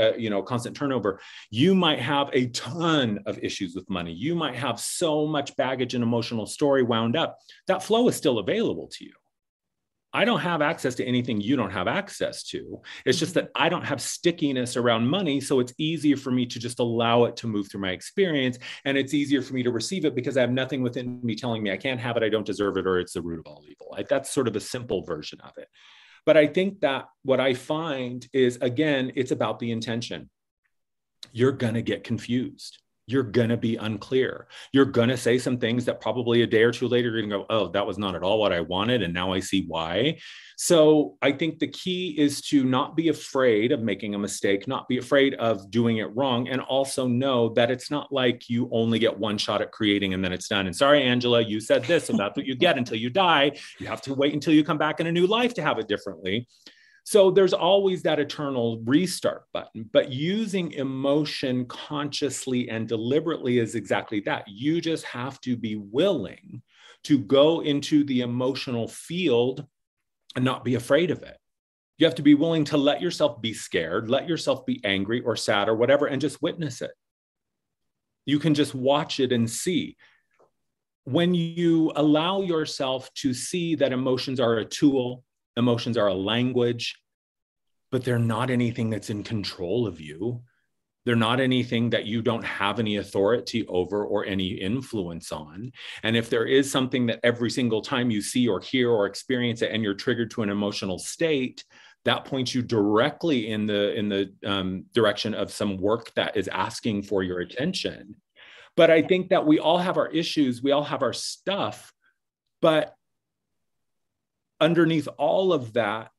constant turnover. You might have a ton of issues with money. You might have so much baggage and emotional story wound up. That flow is still available to you. I don't have access to anything you don't have access to. It's just that I don't have stickiness around money. So it's easier for me to just allow it to move through my experience. And it's easier for me to receive it because I have nothing within me telling me I can't have it, I don't deserve it, or it's the root of all evil. That's sort of a simple version of it. But I think that what I find is, again, it's about the intention. You're going to get confused. You're going to be unclear. You're going to say some things that probably a day or two later, you're going to go, oh, that was not at all what I wanted. And now I see why. So I think the key is to not be afraid of making a mistake, not be afraid of doing it wrong. And also know that it's not like you only get one shot at creating and then it's done. And sorry, Angela, you said this, so that's what you get until you die. You have to wait until you come back in a new life to have it differently. So there's always that eternal restart button, but using emotion consciously and deliberately is exactly that. You just have to be willing to go into the emotional field and not be afraid of it. You have to be willing to let yourself be scared, let yourself be angry or sad or whatever, and just witness it. You can just watch it and see. When you allow yourself to see that emotions are a tool, emotions are a language, but they're not anything that's in control of you. They're not anything that you don't have any authority over or any influence on. And if there is something that every single time you see or hear or experience it and you're triggered to an emotional state, that points you directly in the direction of some work that is asking for your attention. But I think that we all have our issues, we all have our stuff, but underneath all of that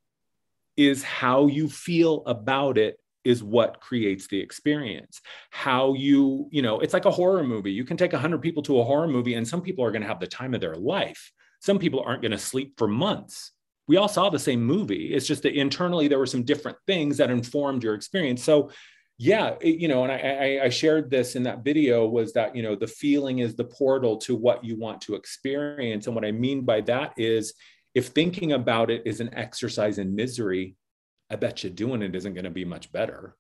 is how you feel about it is what creates the experience. How it's like a horror movie. You can take 100 people to a horror movie and some people are going to have the time of their life. Some people aren't going to sleep for months. We all saw the same movie. It's just that internally there were some different things that informed your experience. So yeah, and I shared this in that video, was that, the feeling is the portal to what you want to experience. And what I mean by that is, if thinking about it is an exercise in misery, I bet you doing it isn't going to be much better.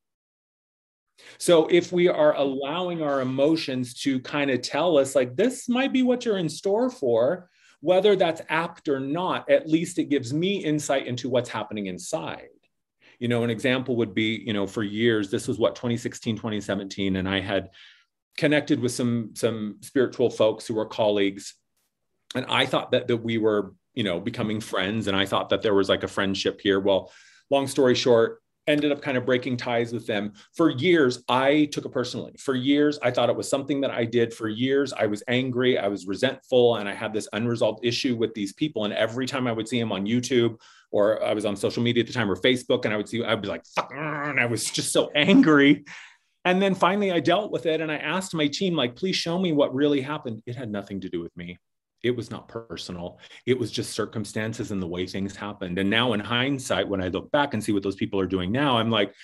So if we are allowing our emotions to kind of tell us like, this might be what you're in store for, whether that's apt or not, at least it gives me insight into what's happening inside. An example would be, for years, this was 2016, 2017. And I had connected with some spiritual folks who were colleagues. And I thought that we were, becoming friends. And I thought that there was like a friendship here. Well, long story short, ended up kind of breaking ties with them. For years, I took it personally. For years, I thought it was something that I did. For years, I was angry, I was resentful, and I had this unresolved issue with these people. And every time I would see them on YouTube, or I was on social media at the time, or Facebook, and I'd be like, fuck, and I was just so angry. And then finally I dealt with it, and I asked my team, like, please show me what really happened. It had nothing to do with me. It was not personal. It was just circumstances and the way things happened. And now in hindsight, when I look back and see what those people are doing now, I'm like,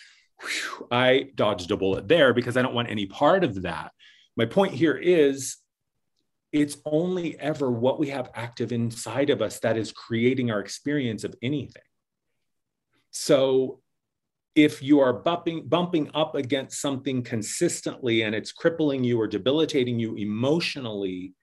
whew, I dodged a bullet there, because I don't want any part of that. My point here is, it's only ever what we have active inside of us that is creating our experience of anything. So if you are bumping up against something consistently and it's crippling you or debilitating you emotionally,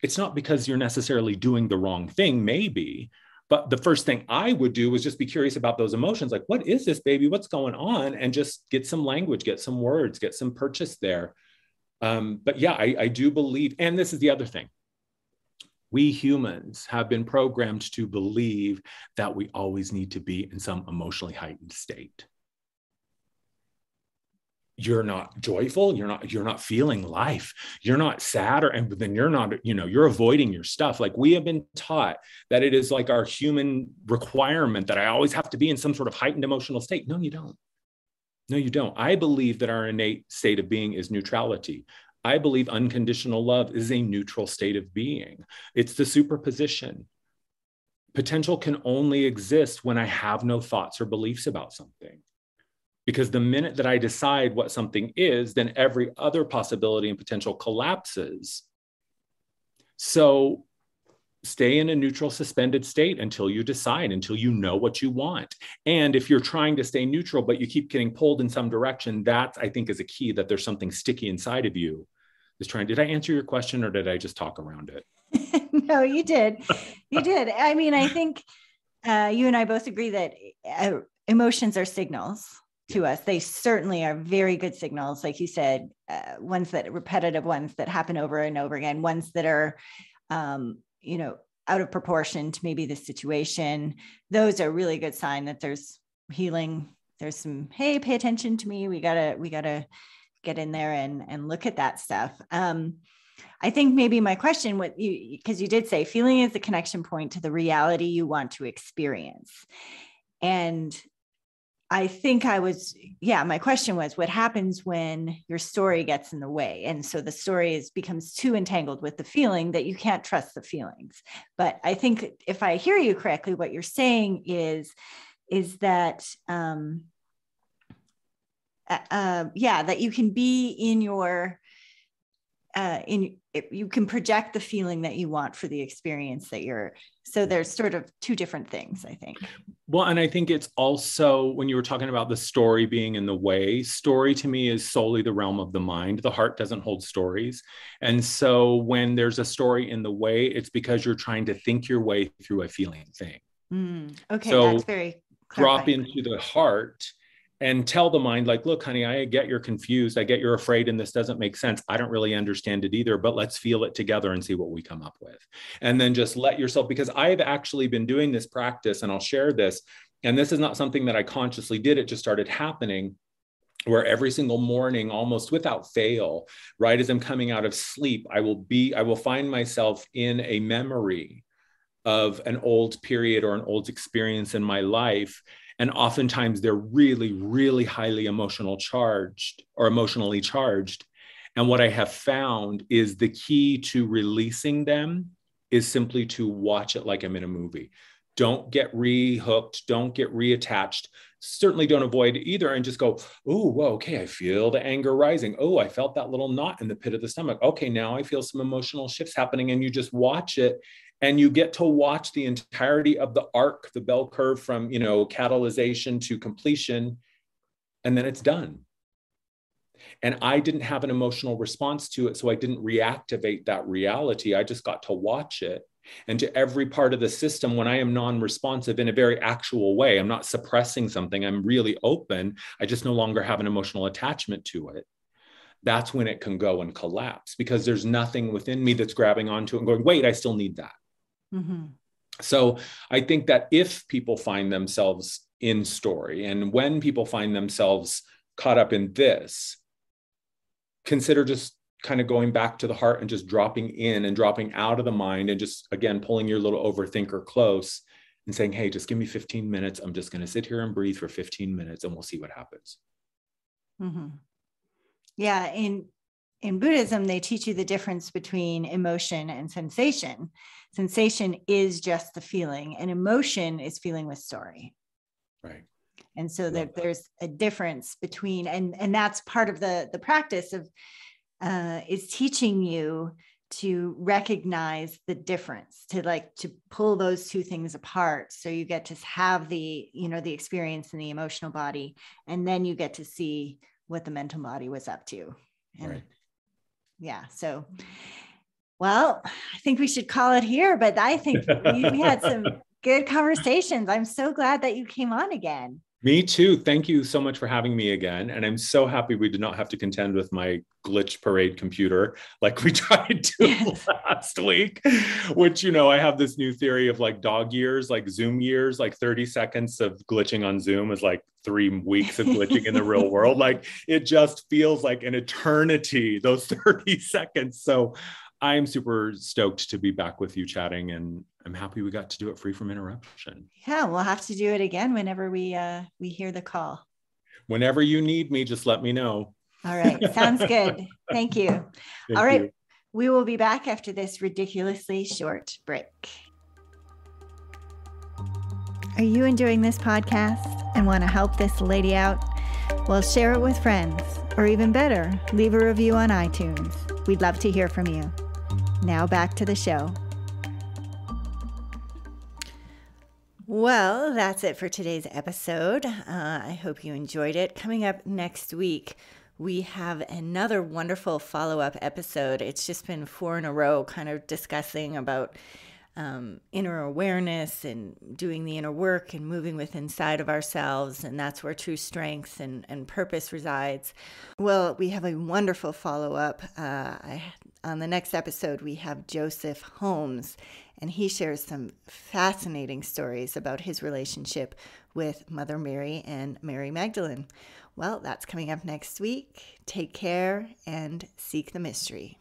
it's not because you're necessarily doing the wrong thing, maybe, but the first thing I would do was just be curious about those emotions. Like, what is this, baby? What's going on? And just get some language, get some words, get some purchase there. But yeah, I do believe, and this is the other thing. We humans have been programmed to believe that we always need to be in some emotionally heightened state. You're not joyful, you're not feeling life, you're not sad, and then you're not, you're avoiding your stuff. Like, we have been taught that it is like our human requirement that I always have to be in some sort of heightened emotional state. No, you don't. No, you don't. I believe that our innate state of being is neutrality. I believe unconditional love is a neutral state of being. It's the superposition. Potential can only exist when I have no thoughts or beliefs about something. Because the minute that I decide what something is, then every other possibility and potential collapses. So stay in a neutral, suspended state until you decide, until you know what you want. And if you're trying to stay neutral, but you keep getting pulled in some direction, that, I think, is a key, that there's something sticky inside of you. Did I answer your question, or did I just talk around it? No, you did. You did. I mean, I think you and I both agree that emotions are signals to us. They certainly are very good signals. Like you said, ones that repetitive ones that happen over and over again, ones that are, out of proportion to maybe the situation. Those are really good sign that there's healing. There's some, hey, pay attention to me. We gotta get in there and look at that stuff. I think maybe my question, because you did say feeling is the connection point to the reality you want to experience. And I think my question was, what happens when your story gets in the way? And so the story becomes too entangled with the feeling that you can't trust the feelings. But I think if I hear you correctly, what you're saying is that, that you can be in your, you can project the feeling that you want for the experience so there's sort of two different things, I think. Well, and I think it's also, when you were talking about the story being in the way, story to me is solely the realm of the mind. The heart doesn't hold stories. And so when there's a story in the way, it's because you're trying to think your way through a feeling thing. Okay, so that's very clarifying. Drop clarifying. into the heart and tell the mind, like, look, honey, I get you're confused. I get you're afraid, and this doesn't make sense. I don't really understand it either, but let's feel it together and see what we come up with. And then just let yourself, because I've actually been doing this practice, and I'll share this. And this is not something that I consciously did. It just started happening, where every single morning, almost without fail, right as I'm coming out of sleep, I will find myself in a memory of an old period or an old experience in my life. And oftentimes they're really, really highly emotionally charged. And what I have found is the key to releasing them is simply to watch it like I'm in a movie. Don't get rehooked. Don't get reattached. Certainly don't avoid either, and just go, oh, whoa, okay, I feel the anger rising. Oh, I felt that little knot in the pit of the stomach. Okay, now I feel some emotional shifts happening, and you just watch it. And you get to watch the entirety of the arc, the bell curve from, catalyzation to completion, and then it's done. And I didn't have an emotional response to it, so I didn't reactivate that reality. I just got to watch it. And to every part of the system, when I am non-responsive in a very actual way, I'm not suppressing something, I'm really open, I just no longer have an emotional attachment to it, that's when it can go and collapse, because there's nothing within me that's grabbing onto it and going, wait, I still need that. Mm-hmm. So I think that if people find themselves in story, and when people find themselves caught up in this, consider just kind of going back to the heart and just dropping in and dropping out of the mind, and just, again, pulling your little overthinker close and saying, hey, just give me 15 minutes. I'm just going to sit here and breathe for 15 minutes and we'll see what happens. Mm-hmm. Yeah. In Buddhism, they teach you the difference between emotion and sensation. Sensation is just the feeling, and emotion is feeling with story. Right. And so there's a difference between, and that's part of the practice of, is teaching you to recognize the difference, to pull those two things apart. So you get to have the experience in the emotional body, and then you get to see what the mental body was up to. And right. Yeah. So, well, I think we should call it here, but I think we had some good conversations. I'm so glad that you came on again. Me too. Thank you so much for having me again. And I'm so happy we did not have to contend with my glitch parade computer like we tried to last week, which, I have this new theory of like dog years, like Zoom years, like 30 seconds of glitching on Zoom is like 3 weeks of glitching in the real world. Like it just feels like an eternity, those 30 seconds. So I'm super stoked to be back with you chatting, and I'm happy we got to do it free from interruption. Yeah, we'll have to do it again whenever we hear the call. Whenever you need me, just let me know. All right. Sounds good. Thank you. All right. We will be back after this ridiculously short break. Are you enjoying this podcast and want to help this lady out? Well, share it with friends, or even better, leave a review on iTunes. We'd love to hear from you. Now back to the show. Well, that's it for today's episode. I hope you enjoyed it. Coming up next week, we have another wonderful follow-up episode. It's just been 4 in a row, kind of discussing about inner awareness and doing the inner work and moving with inside of ourselves. And that's where true strength and purpose resides. Well, we have a wonderful follow-up. On the next episode, we have Joseph Holmes, and he shares some fascinating stories about his relationship with Mother Mary and Mary Magdalene. Well, that's coming up next week. Take care and seek the mystery.